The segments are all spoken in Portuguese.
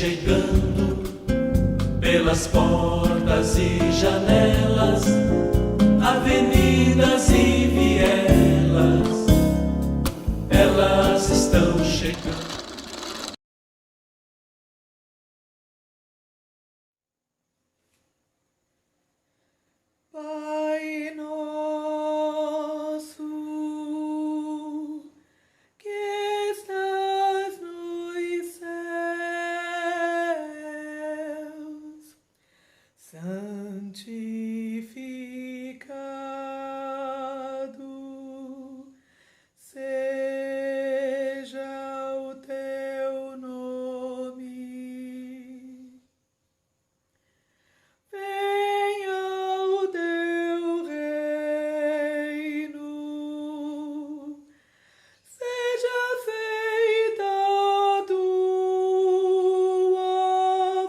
chegando pelas portas e janelas, avenidas e vielas, elas estão chegando. Pai nosso, que estás nos céus, santificado seja o teu nome. Venha o teu reino, seja feita a tua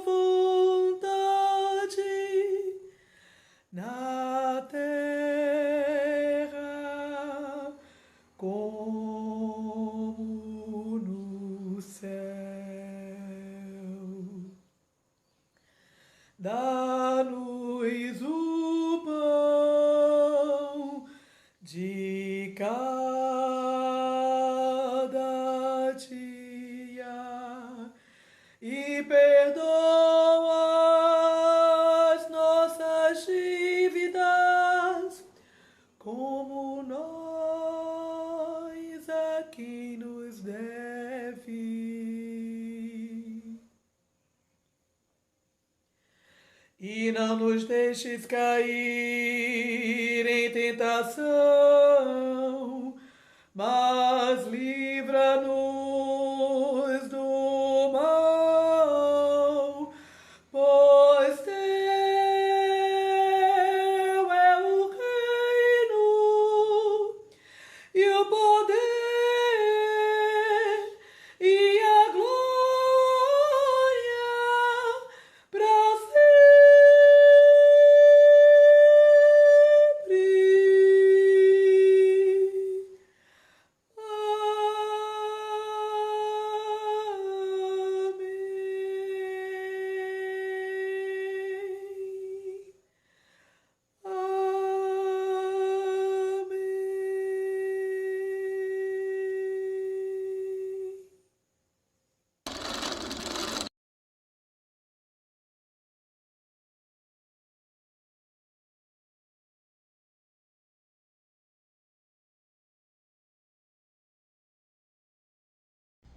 vontade na terra como no céu. Dá-nos o pão de cada dia e perdoa as nossas dívidas, como nós a quem nos deve. E não nos deixes cair em tentação, mas livra-nos do mal, pois teu é o reino e o poder e a glória para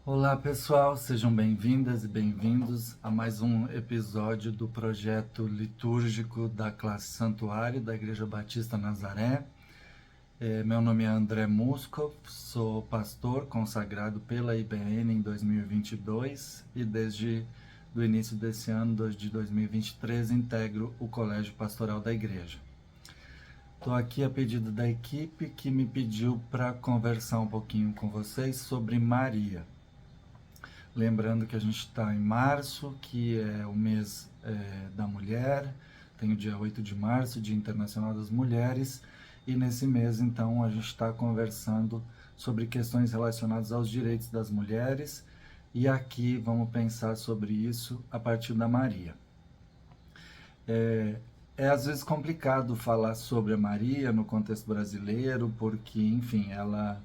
Olá pessoal, sejam bem-vindas e bem-vindos a mais um episódio do projeto litúrgico da classe Santuário da Igreja Batista Nazaré. Meu nome é André Muskov, sou pastor consagrado pela IBN em 2022 e desde o início desse ano, de 2023, integro o Colégio Pastoral da Igreja. Estou aqui a pedido da equipe que me pediu para conversar um pouquinho com vocês sobre Maria. Lembrando que a gente está em março, que é o mês da mulher, tem o dia 8 de março, Dia Internacional das Mulheres, e nesse mês, então, a gente está conversando sobre questões relacionadas aos direitos das mulheres, e aqui vamos pensar sobre isso a partir da Maria. É às vezes complicado falar sobre a Maria no contexto brasileiro, porque, enfim, ela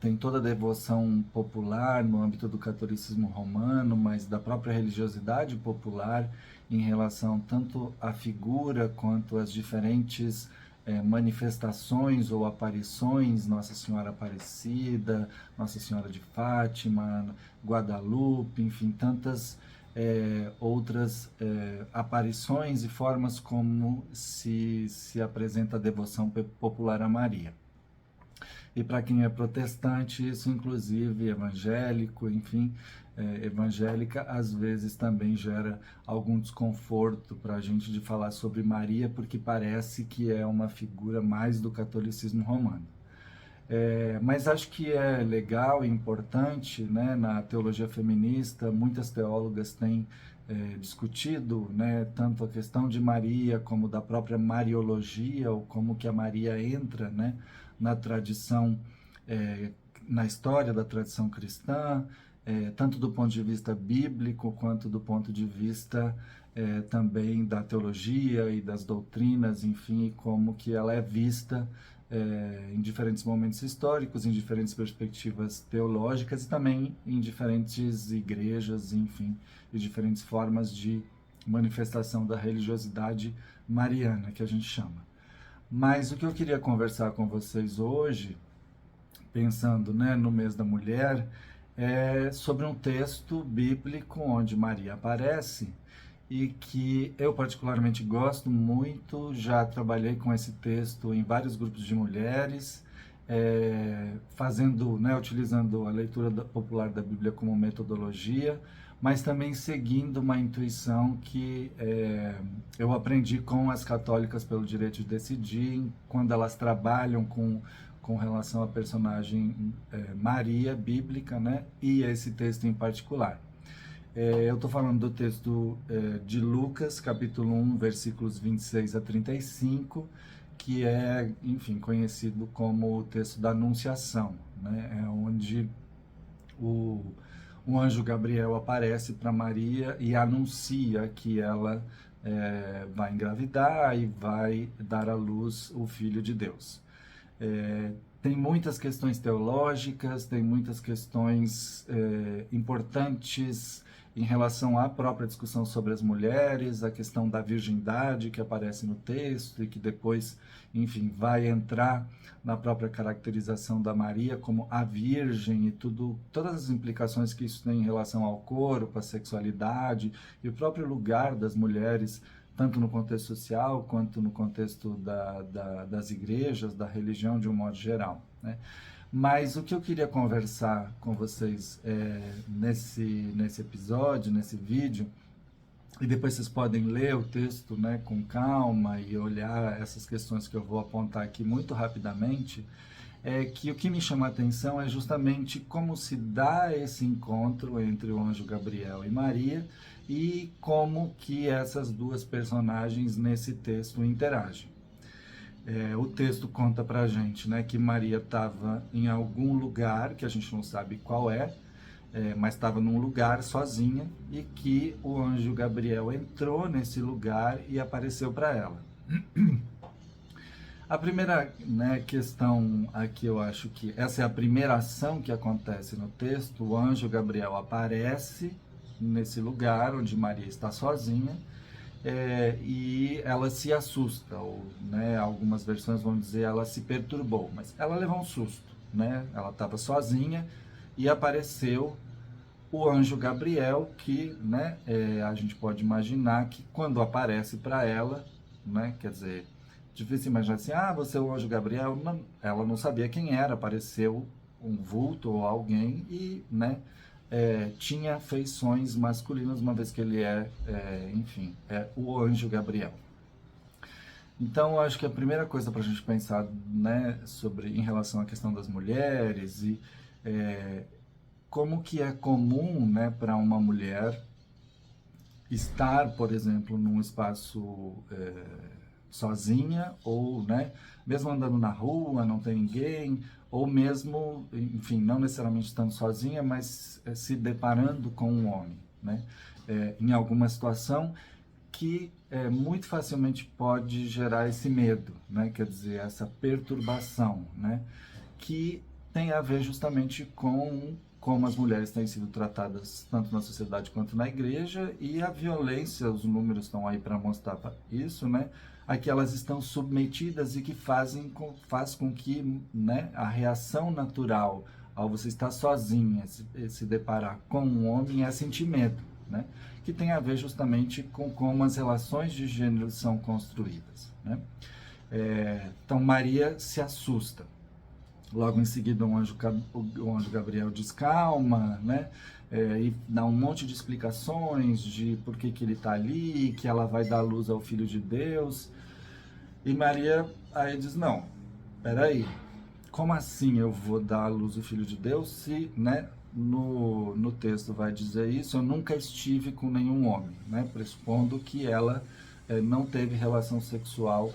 tem toda a devoção popular no âmbito do catolicismo romano, mas da própria religiosidade popular em relação tanto à figura quanto às diferentes manifestações ou aparições, Nossa Senhora Aparecida, Nossa Senhora de Fátima, Guadalupe, enfim, tantas outras aparições e formas como se apresenta a devoção popular a Maria. E para quem é protestante, isso inclusive evangélico, enfim, evangélica, às vezes também gera algum desconforto para a gente de falar sobre Maria, porque parece que é uma figura mais do catolicismo romano. Mas acho que é legal e importante, né, na teologia feminista, muitas teólogas têm discutido, né, tanto a questão de Maria como da própria Mariologia, ou como que a Maria entra, né, na tradição, na história da tradição cristã, tanto do ponto de vista bíblico quanto do ponto de vista também da teologia e das doutrinas, enfim, e como que ela é vista em diferentes momentos históricos, em diferentes perspectivas teológicas e também em diferentes igrejas, enfim, e diferentes formas de manifestação da religiosidade mariana, que a gente chama. Mas o que eu queria conversar com vocês hoje, pensando, né, no mês da mulher, é sobre um texto bíblico onde Maria aparece e que eu particularmente gosto muito. Já trabalhei com esse texto em vários grupos de mulheres, fazendo, né, utilizando a leitura popular da Bíblia como metodologia, mas também seguindo uma intuição que eu aprendi com as católicas pelo direito de decidir, quando elas trabalham com relação à personagem Maria, bíblica, né, e esse texto em particular. Eu estou falando do texto de Lucas, capítulo 1, versículos 26 a 35, que é, enfim, conhecido como o texto da Anunciação, né? É onde o anjo Gabriel aparece para Maria e anuncia que ela vai engravidar e vai dar à luz o Filho de Deus. Tem muitas questões teológicas, tem muitas questões importantes em relação à própria discussão sobre as mulheres, a questão da virgindade que aparece no texto e que depois, enfim, vai entrar na própria caracterização da Maria como a virgem e todas as implicações que isso tem em relação ao corpo, à sexualidade e o próprio lugar das mulheres, tanto no contexto social quanto no contexto das igrejas, da religião de um modo geral, né? Mas o que eu queria conversar com vocês nesse episódio, nesse vídeo, e depois vocês podem ler o texto, né, com calma e olhar essas questões que eu vou apontar aqui muito rapidamente, é que o que me chama a atenção é justamente como se dá esse encontro entre o anjo Gabriel e Maria e como que essas duas personagens nesse texto interagem. O texto conta pra gente, né, que Maria estava em algum lugar, que a gente não sabe qual mas estava num lugar sozinha e que o anjo Gabriel entrou nesse lugar e apareceu para ela. A primeira, né, questão aqui, eu acho que essa é a primeira ação que acontece no texto. O anjo Gabriel aparece nesse lugar onde Maria está sozinha, e ela se assusta, ou, né, algumas versões vão dizer ela se perturbou, mas ela levou um susto, né? Ela estava sozinha e apareceu o anjo Gabriel, que, né, a gente pode imaginar que quando aparece para ela, né, quer dizer, difícil imaginar assim, você é o anjo Gabriel, não, ela não sabia quem era, apareceu um vulto ou alguém e, né, tinha feições masculinas, uma vez que ele enfim, o anjo Gabriel. Então, eu acho que a primeira coisa para a gente pensar, né, em relação à questão das mulheres e como que é comum, né, para uma mulher estar, por exemplo, num espaço sozinha, ou, né, mesmo andando na rua, não tem ninguém, ou mesmo, enfim, não necessariamente estando sozinha, mas se deparando com um homem, né, em alguma situação que muito facilmente pode gerar esse medo, né, quer dizer, essa perturbação, né, que tem a ver justamente com como as mulheres têm sido tratadas tanto na sociedade quanto na igreja, e a violência, os números estão aí para mostrar isso, né, a que elas estão submetidas e que faz com que, né, a reação natural ao você estar sozinha, se deparar com um homem, é sentir medo, né, que tem a ver justamente com como as relações de gênero são construídas, né. Então Maria se assusta. Logo em seguida o anjo Gabriel diz calma, né? E dá um monte de explicações de por que ele está ali, que ela vai dar luz ao Filho de Deus. E Maria aí diz, não, peraí, como assim eu vou dar à luz ao Filho de Deus se, né, no texto vai dizer isso, eu nunca estive com nenhum homem, né? Pressupondo que ela não teve relação sexual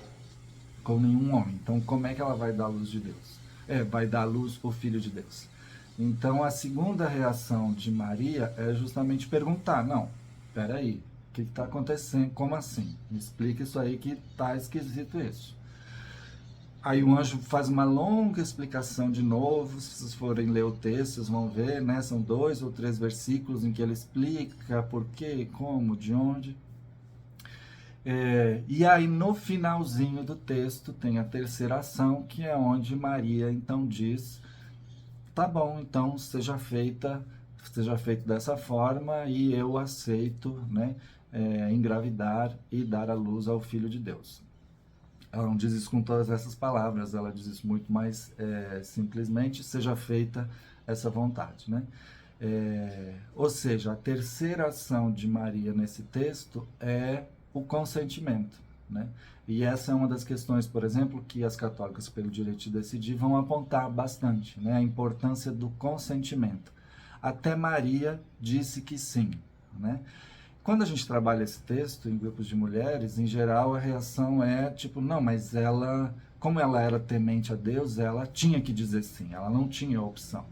com nenhum homem. Então como é que ela vai dar à luz de Deus? Vai dar à luz o Filho de Deus. Então, a segunda reação de Maria é justamente perguntar: não, peraí, o que está acontecendo? Como assim? Me explica isso aí que tá esquisito isso. Aí o anjo faz uma longa explicação de novo. Se vocês forem ler o texto, vocês vão ver, né? São 2 ou 3 versículos em que ele explica por quê, como, de onde. E aí no finalzinho do texto tem a terceira ação, que é onde Maria então diz: tá bom, então seja feito dessa forma e eu aceito, né, engravidar e dar à luz ao Filho de Deus. Ela não diz isso com todas essas palavras, ela diz isso muito mais simplesmente: seja feita essa vontade, né? Ou seja, a terceira ação de Maria nesse texto é o consentimento, né? E essa é uma das questões, por exemplo, que as católicas, pelo direito de decidir, vão apontar bastante, né? A importância do consentimento. Até Maria disse que sim, né? Quando a gente trabalha esse texto em grupos de mulheres, em geral a reação é tipo: não, mas ela, como ela era temente a Deus, ela tinha que dizer sim, ela não tinha opção.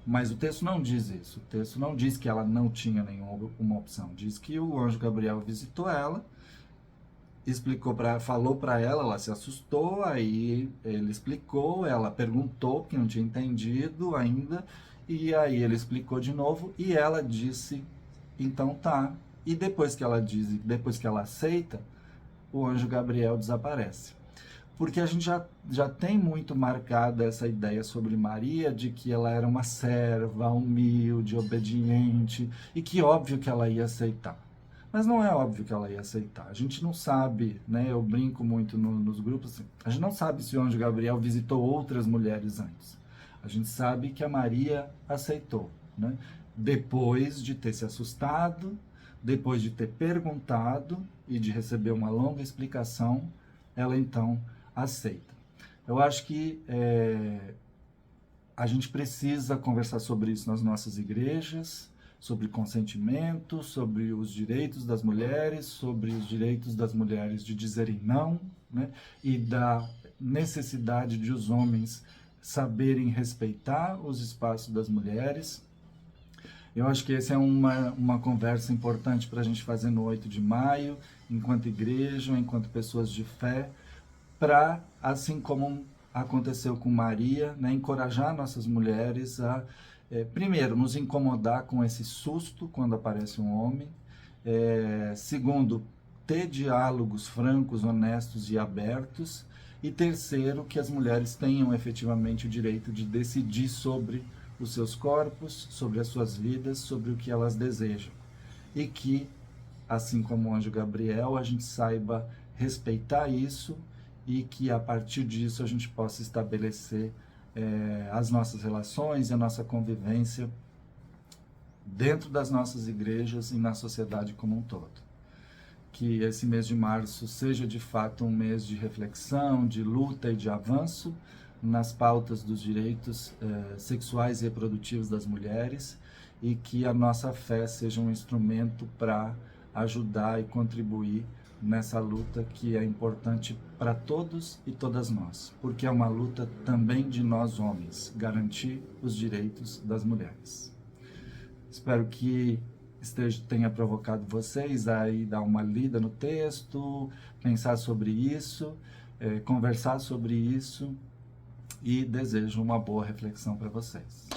Mas o texto não diz isso. O texto não diz que ela não tinha nenhuma opção. Diz que o anjo Gabriel visitou ela, falou para ela, ela se assustou, aí ele explicou, ela perguntou, porque não tinha entendido ainda, e aí ele explicou de novo, e ela disse: então tá. E depois que ela diz, depois que ela aceita, o anjo Gabriel desaparece. Porque a gente já tem muito marcada essa ideia sobre Maria, de que ela era uma serva, humilde, obediente, e que óbvio que ela ia aceitar. Mas não é óbvio que ela ia aceitar. A gente não sabe, né? Eu brinco muito nos grupos, assim, a gente não sabe se o anjo Gabriel visitou outras mulheres antes. A gente sabe que a Maria aceitou, né? Depois de ter se assustado, depois de ter perguntado e de receber uma longa explicação, ela então aceita. Eu acho que a gente precisa conversar sobre isso nas nossas igrejas, sobre consentimento, sobre os direitos das mulheres, sobre os direitos das mulheres de dizerem não, né? E da necessidade de os homens saberem respeitar os espaços das mulheres. Eu acho que essa é uma conversa importante para a gente fazer no 8 de maio, enquanto igreja, enquanto pessoas de fé, para, assim como aconteceu com Maria, né, encorajar nossas mulheres a, primeiro, nos incomodar com esse susto quando aparece um homem, segundo, ter diálogos francos, honestos e abertos, e terceiro, que as mulheres tenham efetivamente o direito de decidir sobre os seus corpos, sobre as suas vidas, sobre o que elas desejam. E que, assim como o anjo Gabriel, a gente saiba respeitar isso e que a partir disso a gente possa estabelecer as nossas relações e a nossa convivência dentro das nossas igrejas e na sociedade como um todo. Que esse mês de março seja de fato um mês de reflexão, de luta e de avanço nas pautas dos direitos sexuais e reprodutivos das mulheres, e que a nossa fé seja um instrumento para ajudar e contribuir nessa luta que é importante para todos e todas nós, porque é uma luta também de nós homens, garantir os direitos das mulheres. Espero que tenha provocado vocês a ir dar uma lida no texto, pensar sobre isso, conversar sobre isso, e desejo uma boa reflexão para vocês.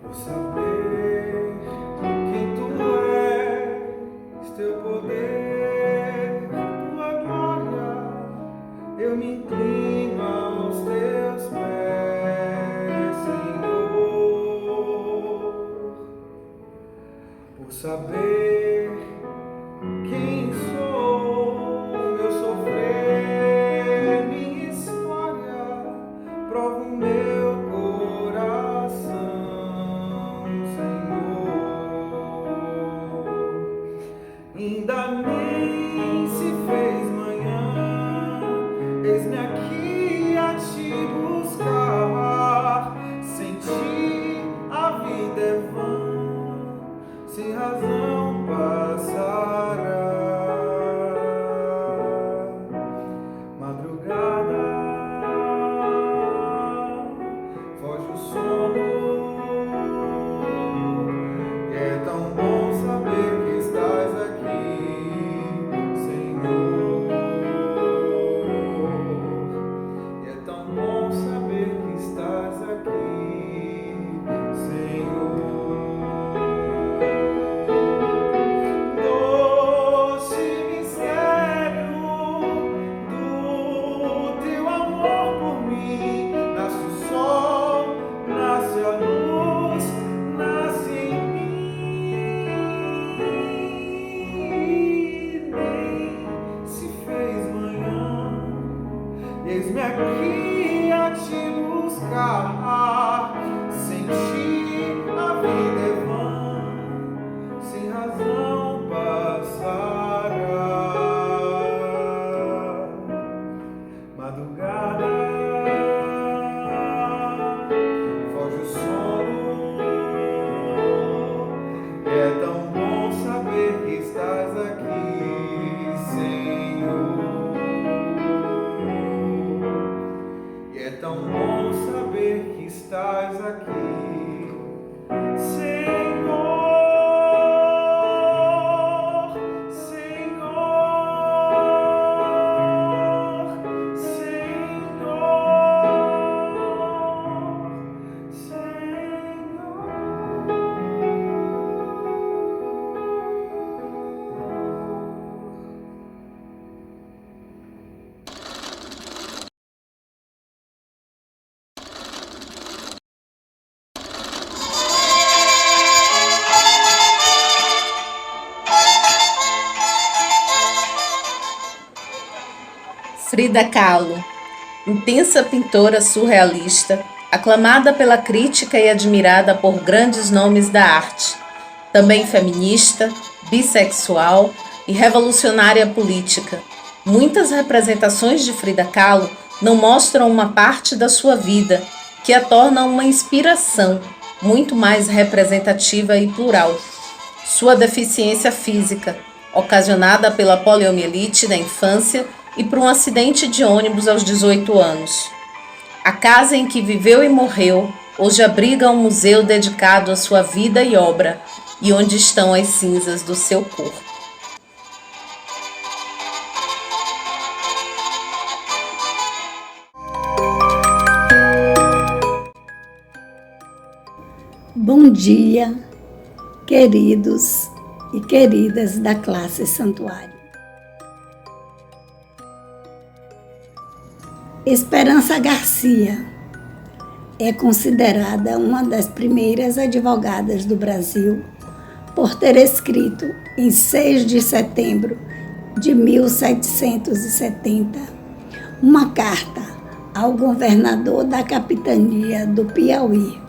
Por saber quem tu és, teu poder, tua glória, eu me inclino aos teus pés, Senhor. Por saber quem sou, meu sofrer, minha história, prova o meu coração, Senhor. Ainda nem se fez manhã, eis-me aqui a te buscar, sem ti a Frida Kahlo, intensa pintora surrealista, aclamada pela crítica e admirada por grandes nomes da arte. Também feminista, bissexual e revolucionária política. Muitas representações de Frida Kahlo não mostram uma parte da sua vida, que a torna uma inspiração muito mais representativa e plural. Sua deficiência física, ocasionada pela poliomielite da infância e por um acidente de ônibus aos 18 anos. A casa em que viveu e morreu hoje abriga um museu dedicado à sua vida e obra, e onde estão as cinzas do seu corpo. Bom dia, queridos e queridas da classe Santuário. Esperança Garcia é considerada uma das primeiras advogadas do Brasil por ter escrito, em 6 de setembro de 1770, uma carta ao governador da capitania do Piauí,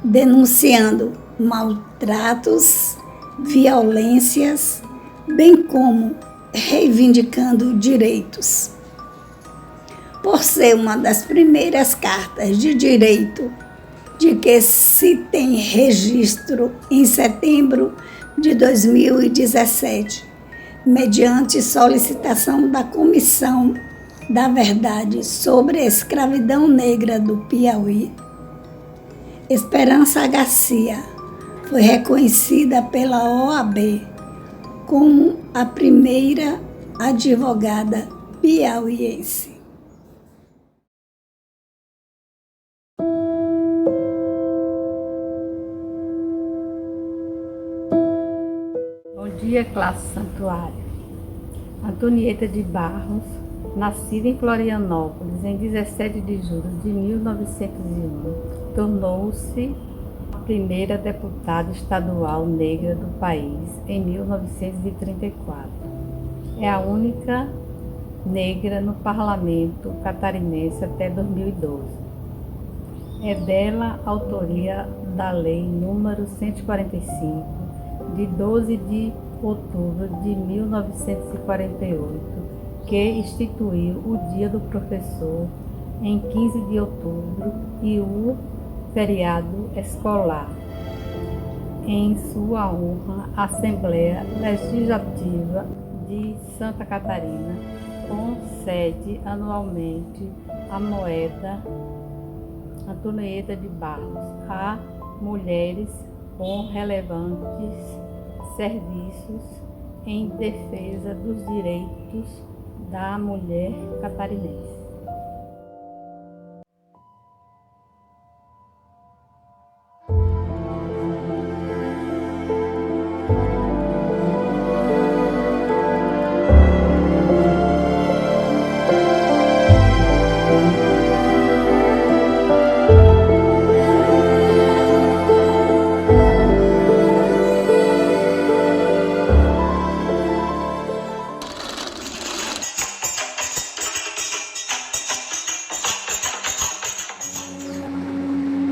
denunciando maltratos, violências, bem como reivindicando direitos. Por ser uma das primeiras cartas de direito de que se tem registro em setembro de 2017, mediante solicitação da Comissão da Verdade sobre a Escravidão Negra do Piauí, Esperança Garcia foi reconhecida pela OAB como a primeira advogada piauiense. Bom dia, classe Santuário. Antonieta de Barros, nascida em Florianópolis em 17 de julho de 1901, tornou-se a primeira deputada estadual negra do país em 1934. É a única negra no parlamento catarinense até 2012. É dela a autoria da Lei número 145, de 12 de outubro de 1948, que instituiu o Dia do Professor em 15 de outubro e o feriado escolar. Em sua honra, a Assembleia Legislativa de Santa Catarina concede anualmente a moeda Antonieta de Barros a mulheres com relevantes serviços em defesa dos direitos da mulher catarinense.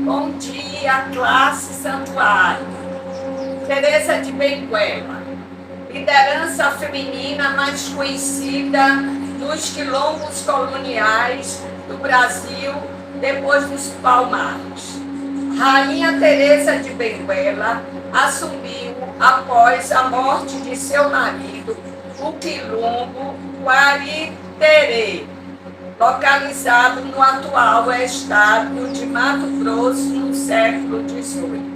Bom dia, classe Santuário. Teresa de Benguela, liderança feminina mais conhecida nos quilombos coloniais do Brasil depois dos Palmares. Rainha Teresa de Benguela assumiu, após a morte de seu marido, o quilombo Guariterê, localizado no atual estado de Mato Grosso no século XVIII.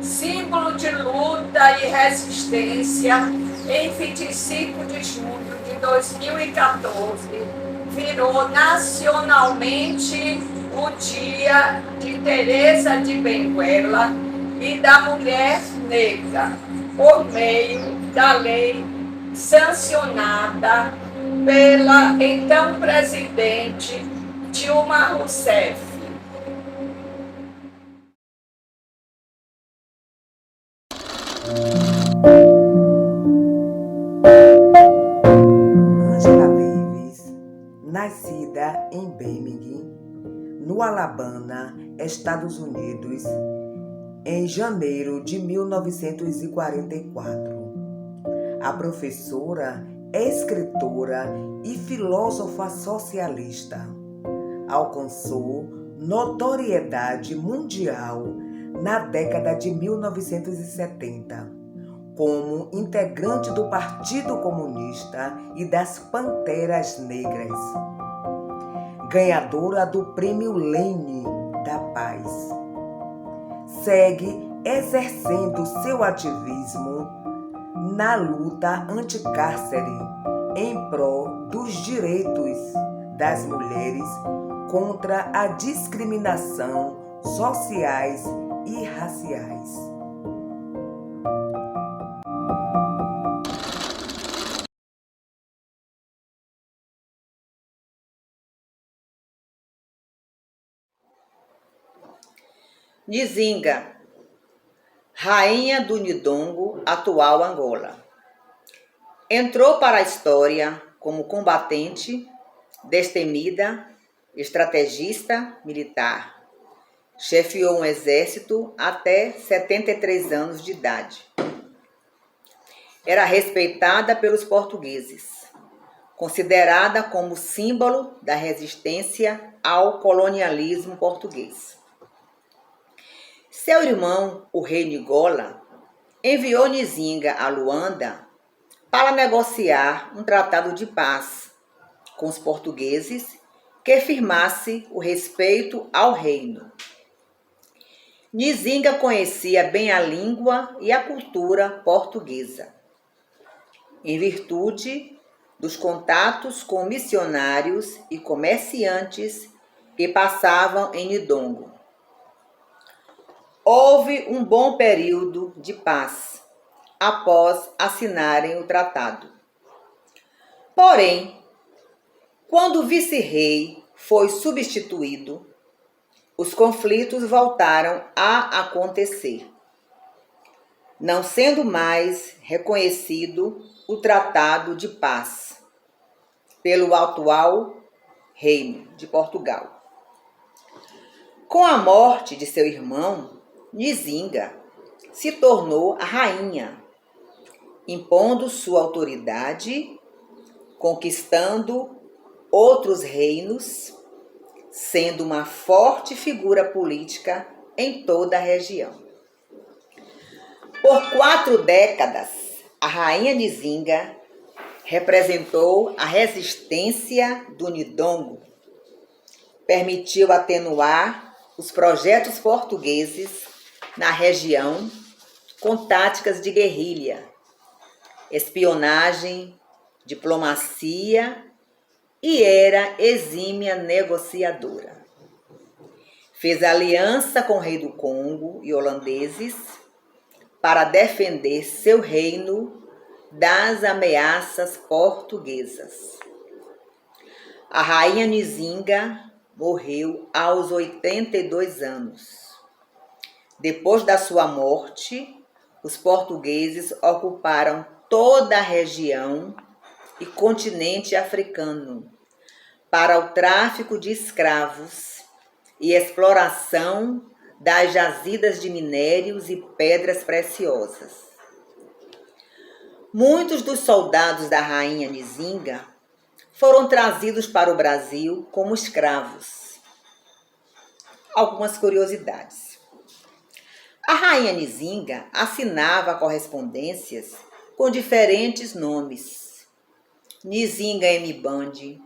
Símbolo de luta e resistência, em 25 de julho de 2014, virou nacionalmente o Dia de Teresa de Benguela e da Mulher Negra, por meio da lei sancionada pela então presidente Dilma Rousseff. Ângela Vives em Birmingham, no Alabama, Estados Unidos, em janeiro de 1944. A professora é escritora e filósofa socialista. Alcançou notoriedade mundial na década de 1970, como integrante do Partido Comunista e das Panteras Negras. Ganhadora do Prêmio Lenin da Paz. Segue exercendo seu ativismo na luta anticárcere em prol dos direitos das mulheres contra a discriminação sociais e raciais. Nzinga, rainha do Ndongo, atual Angola. Entrou para a história como combatente, destemida, estrategista militar. Chefiou um exército até 73 anos de idade. Era respeitada pelos portugueses, considerada como símbolo da resistência ao colonialismo português. Seu irmão, o rei Nigola, enviou Nzinga a Luanda para negociar um tratado de paz com os portugueses que firmasse o respeito ao reino. Nzinga conhecia bem a língua e a cultura portuguesa, em virtude dos contatos com missionários e comerciantes que passavam em Ndongo. Houve um bom período de paz após assinarem o tratado. Porém, quando o vice-rei foi substituído, os conflitos voltaram a acontecer, não sendo mais reconhecido o tratado de paz pelo atual reino de Portugal. Com a morte de seu irmão, Nzinga se tornou a rainha, impondo sua autoridade, conquistando outros reinos, sendo uma forte figura política em toda a região. Por 4 décadas, a rainha Nzinga representou a resistência do Ndongo, permitiu atenuar os projetos portugueses na região com táticas de guerrilha, espionagem, diplomacia e era exímia negociadora. Fez aliança com o rei do Congo e holandeses para defender seu reino das ameaças portuguesas. A rainha Nzinga morreu aos 82 anos. Depois da sua morte, os portugueses ocuparam toda a região e continente africano para o tráfico de escravos e exploração das jazidas de minérios e pedras preciosas. Muitos dos soldados da rainha Nzinga foram trazidos para o Brasil como escravos. Algumas curiosidades. A rainha Nzinga assinava correspondências com diferentes nomes. Nzinga M. Bande,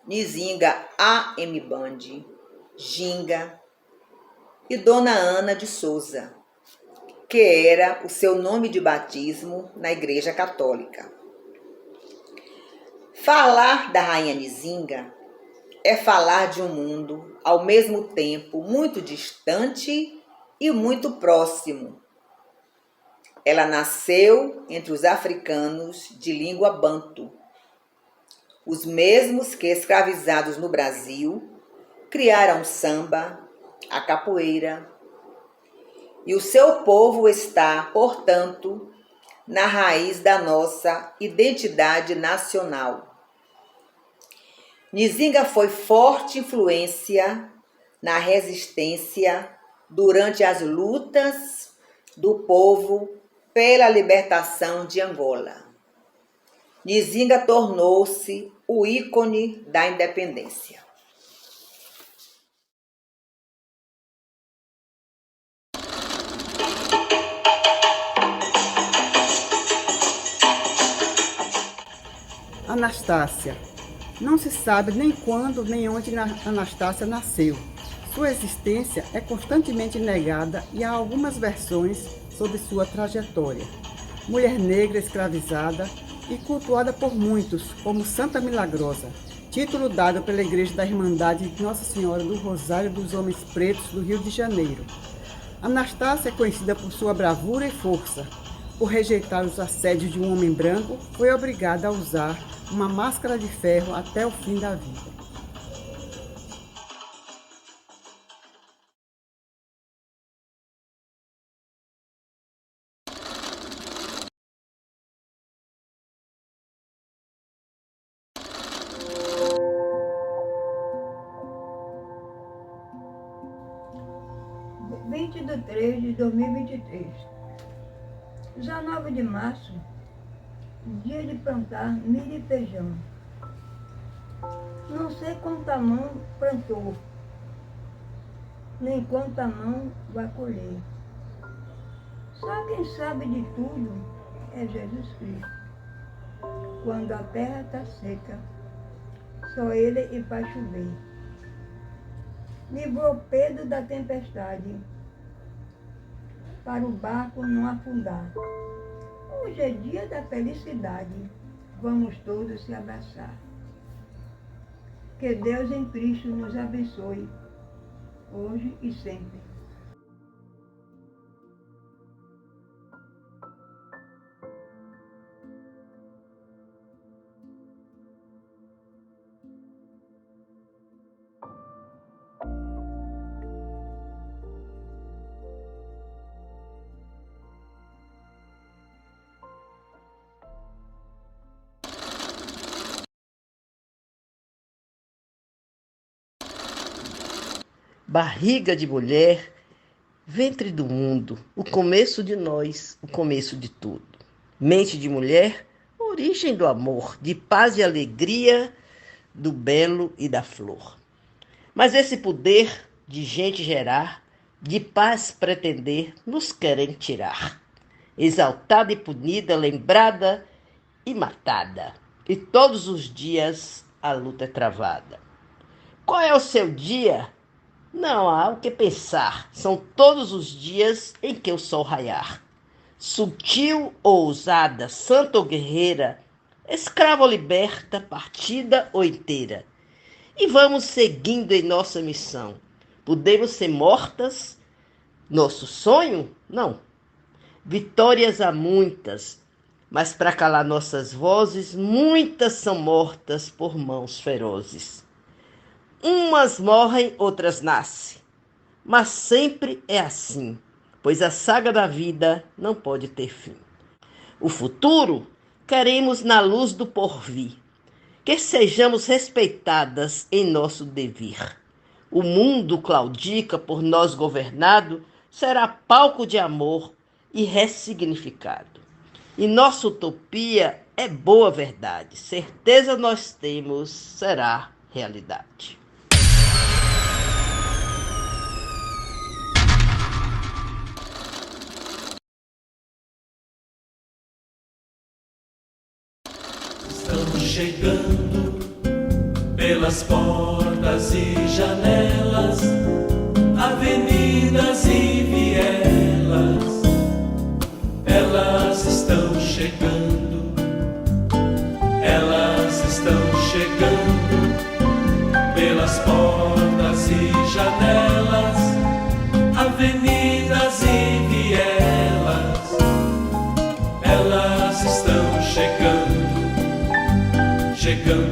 Nzinga A.M. Bande, Ginga e Dona Ana de Souza, que era o seu nome de batismo na Igreja Católica. Falar da rainha Nzinga é falar de um mundo, ao mesmo tempo, muito distante e muito próximo. Ela nasceu entre os africanos de língua banto, os mesmos que, escravizados no Brasil, criaram o samba, a capoeira, e o seu povo está, portanto, na raiz da nossa identidade nacional. Nzinga foi forte influência na resistência durante as lutas do povo pela libertação de Angola. Nzinga tornou-se o ícone da independência. Anastácia. Não se sabe nem quando nem onde Anastácia nasceu. Sua existência é constantemente negada e há algumas versões sobre sua trajetória. Mulher negra escravizada e cultuada por muitos como Santa Milagrosa, título dado pela Igreja da Irmandade de Nossa Senhora do Rosário dos Homens Pretos do Rio de Janeiro. Anastácia é conhecida por sua bravura e força. Por rejeitar os assédios de um homem branco, foi obrigada a usar uma máscara de ferro até o fim da vida. Dia 20 de 3 de 2023. 19 de março, dia de plantar milho e feijão. Não sei quanta mão plantou, nem quanta mão vai colher. Só quem sabe de tudo é Jesus Cristo. Quando a terra está seca, só Ele faz chover. Livrou Pedro da tempestade, para o barco não afundar. Hoje é dia da felicidade, vamos todos se abraçar. Que Deus em Cristo nos abençoe, hoje e sempre. Barriga de mulher, ventre do mundo, o começo de nós, o começo de tudo. Mente de mulher, origem do amor, de paz e alegria, do belo e da flor. Mas esse poder de gente gerar, de paz pretender, nos querem tirar. Exaltada e punida, lembrada e matada. E todos os dias a luta é travada. Qual é o seu dia? Não há o que pensar, são todos os dias em que o sol raiar. Sutil ou ousada, santa ou guerreira, escrava ou liberta, partida ou inteira. E vamos seguindo em nossa missão. Podemos ser mortas? Nosso sonho? Não. Vitórias há muitas, mas para calar nossas vozes, muitas são mortas por mãos ferozes. Umas morrem, outras nascem, mas sempre é assim, pois a saga da vida não pode ter fim. O futuro queremos na luz do porvir, que sejamos respeitadas em nosso devir. O mundo claudica por nós governado será palco de amor e ressignificado. E nossa utopia é boa verdade, certeza nós temos, será realidade. Estamos chegando pelas portas e janelas, avenidas e vielas. Elas estão chegando, elas estão chegando pelas portas e janelas, avenidas e vielas. Elas estão chegando, chegando